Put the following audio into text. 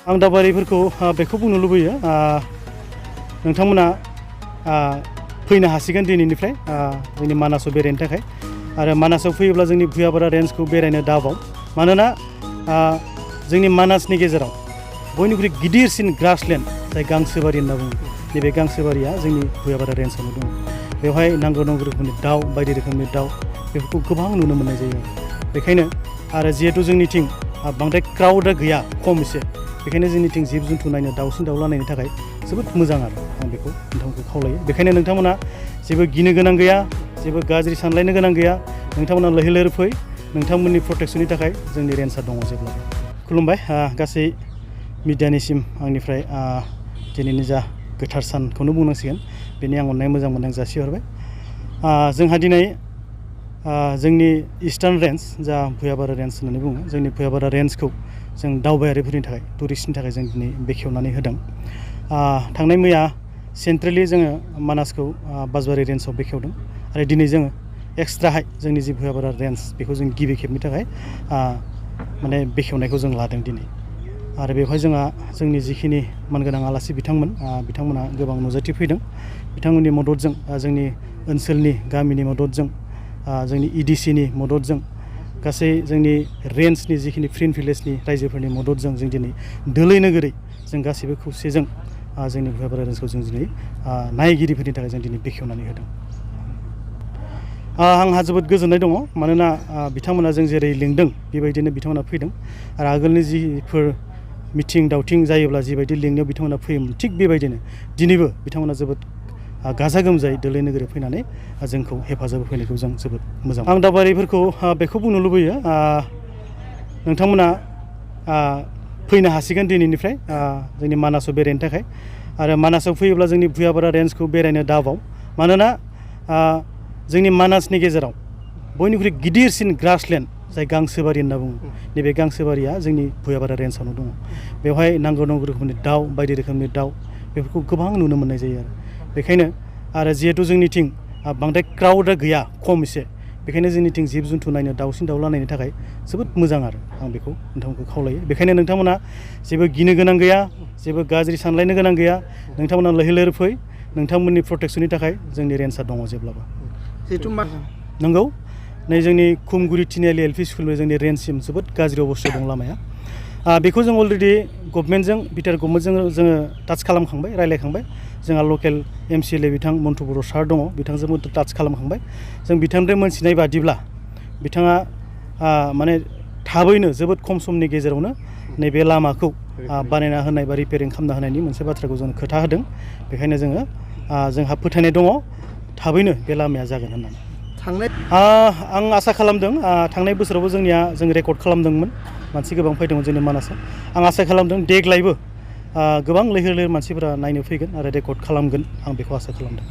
आं दावबायारिफोरखौ बेखौ बुंनो लुबैयो नोंथांमोना फैनो हासिगोन दिनैनिफ्राय जोंनि मानासाव बेरायनो थाखाय आरो मानासाव फैयोब्ला जोंनि भुयाबारा रेन्जखौ बेरायनो दाबाव मानोना जोंनि मानासनि गेजेराव बयनिख्रुइ गिदिरसिन ग्रासलेन्ड जाय गांसोबारि होनना बुङो नैबे गांसोबारिया जोंनि भुयाबारा रेन्जआवनो दङ। बेवहाय नांगौ रोखोमनि दाउ बायदि रोखोमनि दाउ बेफोरखौ गोबां नुनो मोननाय जायो। बेखायनो आरो जिहेतु जोंनिथिं बांद्राय क्राउडा गैया खम एसे बेखायनो जोंनिथिं जिब जुन्थु नायनो दाउसिन दाउला नायनो थाखाय जोबोद मोजां आरो आं बेखौ नोंथांमोनखौ खावलायो। बेखायनो नोंथांमोना जेबो गिनो गोनां गैया, जेबो गाज्रि सानलायनो गोनां गैया। नोंथांमोना लैहोर लैहोर फै, नोंथांमोननि प्रटेक्सननि थाखाय जोंनि रेन्जआ दङ जेब्लाबो। खुलुमबाय गासै मिडियानिसिम आंनिफ्राय दिनैनि जा गोथार सानखौनो बुंनांसिगोन बेनि आं अननाय मोजां मोननाय जासिहरबाय। जोंहा दिनै जोंनि इस्टार्न रेन्ज जा भुयाबारा रेन्ज होननानै बुङो जोंनि भुयाबारा रेन्जखौ जों दावबायारिफोरनि थाखाय टुरिस्टनि थाखाय जों दिनै बेखेवनानै होदों। थांनाय मैया सेन्ट्रेलि जोङो मानासखौ बासबारि रेन्जआव बेखेवदों आरो दिनै जोङो एक्सट्राहाय जोंनि जि भुयाबारा रेन्ज बेखौ जों गिबि खेबनि थाखाय माने बेखेवनायखौ जों लादों दिनै। आरो बेवहाय जोंहा जोंनि जिखिनि मानगोनां आलासि बिथांमोना गोबां नुजाथि फैदों। बिथांमोननि मददजों जोंनि ओनसोलनि गामिनि मददजों जोंनि इडिसिनि मददजों गासै जोंनि रेन्जनि जिखिनि फ्रिन भिलेजनि रायजोफोरनि मददजों जों दिनै दोलै नोगोरै जों गासैबो खौसेजों जोंनि भुयाबारा रेन्जखौ जों दिनै नायगिरिफोरनि थाखाय जों दिनै बेखेवनानै होदों। आंहा जोबोद गोजोननाय दङ मानोना बिथांमोना जों जेरै लिंदों बेबायदिनो बिथांमोना फैदों आरो आगोलनि जिफोर मिथिं दावथिं जायोब्ला जिबायदि लिंनायाव बिथांमोना फैयोमोन थिग बेबायदिनो दिनैबो बिथांमोना जोबोद गाजा गोमजायै दोलै नोगोरै फैनानै जोंखौ हेफाजाब होफैनायखौ जों जोबोद मोजां। आं दावबायारिफोरखौ बेखौ बुंनो लुबैयो नोंथांमोना फैनो हासिगोन दिनैनिफ्राय जोंनि मानासाव बेरायनो थाखाय आरो मानासाव फैयोब्ला जोंनि भुयाबारा रेन्जखौ बेरायनो दाबाव मानोना जोंनि मानासनि गेजेराव बयनिख्रुइ गिदिरसिन ग्रासलेन्ड जाय गांसोबारि होनना बुङो नैबे गांसोबारिया जोंनि भुयाबारा रेन्जआवनो दङ। बेवहाय नांगौ रोखोमनि दाउ बायदि रोखोमनि दाउ बेफोरखौ गोबां नुनो मोननाय जायो आरो बेखायनो आरो जिहेतु जोंनिथिं बांद्राय क्राउडा गैया खम एसे बेखायनो जोंनिथिं जिब जुन्थु नायनो दाउसिन दाउला नायनो थाखाय जोबोद मोजां आरो आं बेखौ नोंथांमोनखौ खावलायो। बेखायनो नोंथांमोना जेबो गिनो गोनां गैया, जेबो गाज्रि सानलायनो गोनां गैया। नोंथांमोना लैहोर लैहोर फै, नोंथांमोननि प्रटेक्सननि थाखाय जोंनि रेन्जआ दङ जेब्लाबो। नंगौ नै जोंनि खुमगुरि तिनिआलि एल पि स्कुलनिफ्राय जोंनि रेन्जसिम जोबोद गाज्रि अबस्थायाव दं लामाया। बेखौ जों अलरेडि गभर्नमेन्टजों बिटिआर गभर्नमेन्टजों जोङो टाच खालामखांबाय, रायज्लायखांबाय। जोंहा लकेल MCLA बिथां मन्टु बर' सार दङ, बिथांजोंबो टाच खालामखांबाय। जों बिथांनिफ्राय मोनथिनाय बादिब्ला बिथाङा माने थाबैनो जोबोद खम समनि गेजेरावनो नैबे लामाखौ बानायना होनाय बा रिपेयारिं खालामना होनायनि मोनसे बाथ्राखौ जों खोथा होदों। बेखायनो जोंहा फोथायनाय दङ थाबैनो बे लामाया जागोन होननानै। आं आसा खालामदों थांनाय बोसोरावबो जों रेकर्ड खालामदोंमोन, मानसि गोबां फैदोंमोन जोंनि मानासाव। आं आसा खालामदों देग्लायबो गोबां लैहोर लैहोर मानसिफोरा नायनो फैगोन आरो रेकर्ड खालामगोन आं बेखौ आसा खालामदों।